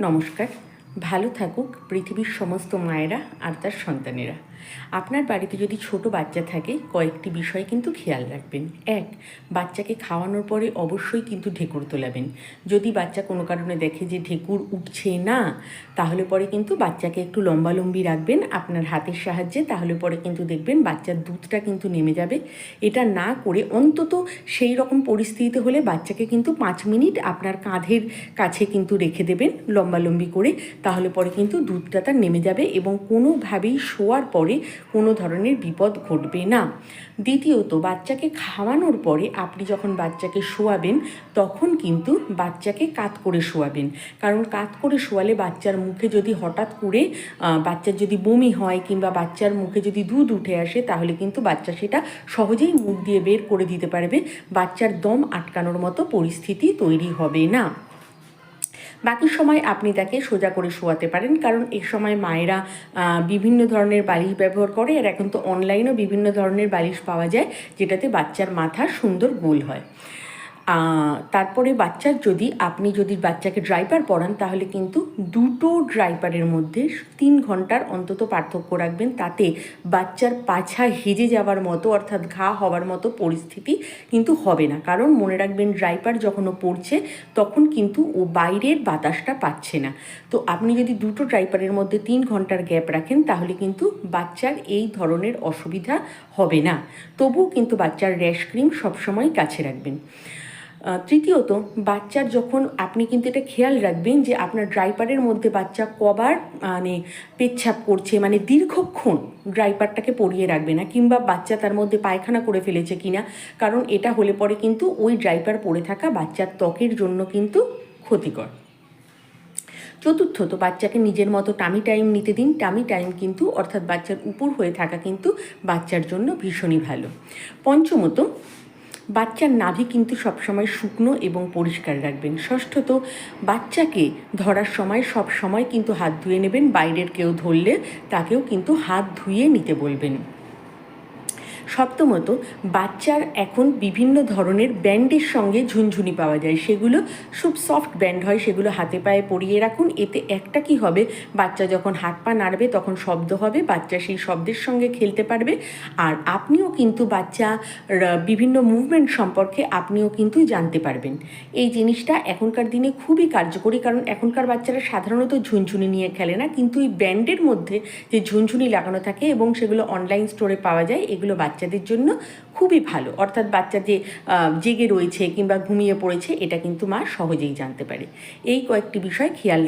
নমস্কার। ভালো থাকুক পৃথিবীর সমস্ত মায়েরা আর তার সন্তানেরা। আপনার বাড়িতে যদি ছোট বাচ্চা থাকে কয়েকটি বিষয় কিন্তু খেয়াল রাখবেন। 1. বাচ্চাকে খাওয়ানোর পরে অবশ্যই কিন্তু ঢেকুর তোলাবেন। যদি বাচ্চা কোনো কারণে দেখে যে ঢেকুর উঠছে না, তাহলে পরে কিন্তু বাচ্চাকে একটু লম্বালম্বি রাখবেন আপনার হাতের সাহায্যে, তাহলে পরে কিন্তু দেখবেন বাচ্চার দুধটা কিন্তু নেমে যাবে। এটা না করে অন্তত সেই রকম পরিস্থিতিতে হলে বাচ্চাকে কিন্তু 5 মিনিট আপনার কাঁধের কাছে কিন্তু রেখে দেবেন লম্বালম্বি করে, তাহলে পরে কিন্তু দুধটা তার নেমে যাবে এবং কোনোভাবেই শোয়ার পরে কোনো ধরনের বিপদ ঘটবে না। দ্বিতীয়ত, বাচ্চাকে খাওয়ানোর পরে আপনি যখন বাচ্চাকে শোয়াবেন তখন কিন্তু বাচ্চাকে কাত করে শোয়াবেন, কারণ কাত করে শোয়ালে বাচ্চার মুখে যদি হঠাৎ করে বাচ্চার যদি বমি হয় কিংবা বাচ্চার মুখে যদি দুধ উঠে আসে, তাহলে কিন্তু বাচ্চা সেটা সহজেই মুখ দিয়ে বের করে দিতে পারবে, বাচ্চার দম আটকানোর মতো পরিস্থিতি তৈরি হবে না। বাকি সময় আপনি তাকে সোজা করে শোয়াতে পারেন, কারণ এই সময় মায়েরা বিভিন্ন ধরনের বালিশ ব্যবহার করে, আর এখন তো অনলাইনেও বিভিন্ন ধরনের বালিশ পাওয়া যায় যেটাতে বাচ্চার মাথা সুন্দর গোল হয়। তারপরে আপনি যদি বাচ্চাকে ড্রাইপার পরান, তাহলে কিন্তু দুটো ড্রাইপারের মধ্যে 3 ঘন্টার অন্তত পার্থক্য রাখবেন, তাতে বাচ্চার পাছা হেজে যাওয়ার মতো অর্থাৎ ঘা হওয়ার মতো পরিস্থিতি কিন্তু হবে না। কারণ মনে রাখবেন, ড্রাইপার যখন ও পড়ছে তখন কিন্তু ও বাইরের বাতাসটা পাচ্ছে না। তো আপনি যদি দুটো ড্রাইপারের মধ্যে 3 ঘন্টার গ্যাপ রাখেন, তাহলে কিন্তু বাচ্চার এই ধরনের অসুবিধা হবে না। তবুও কিন্তু বাচ্চার র্যাশ ক্রিম সবসময় কাছে রাখবেন। তৃতীয়ত, বাচ্চার যখন আপনি কিন্তু এটা খেয়াল রাখবেন যে আপনার ড্রাইপারের মধ্যে বাচ্চা কবার পেচ্ছাপ করছে, দীর্ঘক্ষণ ড্রাইপারটাকে পরিয়ে রাখবে না, কিংবা বাচ্চা তার মধ্যে পায়খানা করে ফেলেছে কিনা, কারণ এটা হলে পরে কিন্তু ওই ড্রাইপার পরে থাকা বাচ্চার ত্বকের জন্য কিন্তু ক্ষতিকর। চতুর্থত, বাচ্চাকে নিজের মতো টামি টাইম নিতে দিন। টামি টাইম কিন্তু অর্থাৎ বাচ্চার উপর হয়ে থাকা কিন্তু বাচ্চার জন্য ভীষণই ভালো। পঞ্চমত, বাচ্চার নাভি কিন্তু সবসময় শুকনো এবং পরিষ্কার রাখবেন। ষষ্ঠত, বাচ্চাকে ধরার সময় সব সময় কিন্তু হাত ধুয়ে নেবেন, বাইরের কেউ ধরলে তাকেও কিন্তু হাত ধুয়ে নিতে বলবেন। সপ্তমত, বাচ্চার এখন বিভিন্ন ধরনের ব্যান্ডের সঙ্গে ঝুনঝুনি পাওয়া যায়, সেগুলো খুব সফট ব্যান্ড হয়, সেগুলো হাতে পায়ে পরিয়ে রাখুন। এতে একটা কি হবে, বাচ্চা যখন হাত পা নাড়বে তখন শব্দ হবে, বাচ্চা সেই শব্দের সঙ্গে খেলতে পারবে, আর আপনিও কিন্তু বাচ্চা বিভিন্ন মুভমেন্ট সম্পর্কে আপনিও কিন্তু জানতে পারবেন। এই জিনিসটা এখনকার দিনে খুবই কার্যকরী, কারণ এখনকার বাচ্চারা সাধারণত ঝুনঝুনি নিয়ে খেলে না, কিন্তু এই ব্যান্ডের মধ্যে যে ঝুনঝুনি লাগানো থাকে এবং সেগুলো অনলাইন স্টোরে পাওয়া যায়, এগুলো বাচ্চাদের জন্য খুবই ভালো। অর্থাৎ বাচ্চা যে জেগে রয়েছে কিংবা ঘুমিয়ে পড়েছে, এটা কিন্তু মা সহজেই জানতে পারে। এই কয়েকটি বিষয় খেয়াল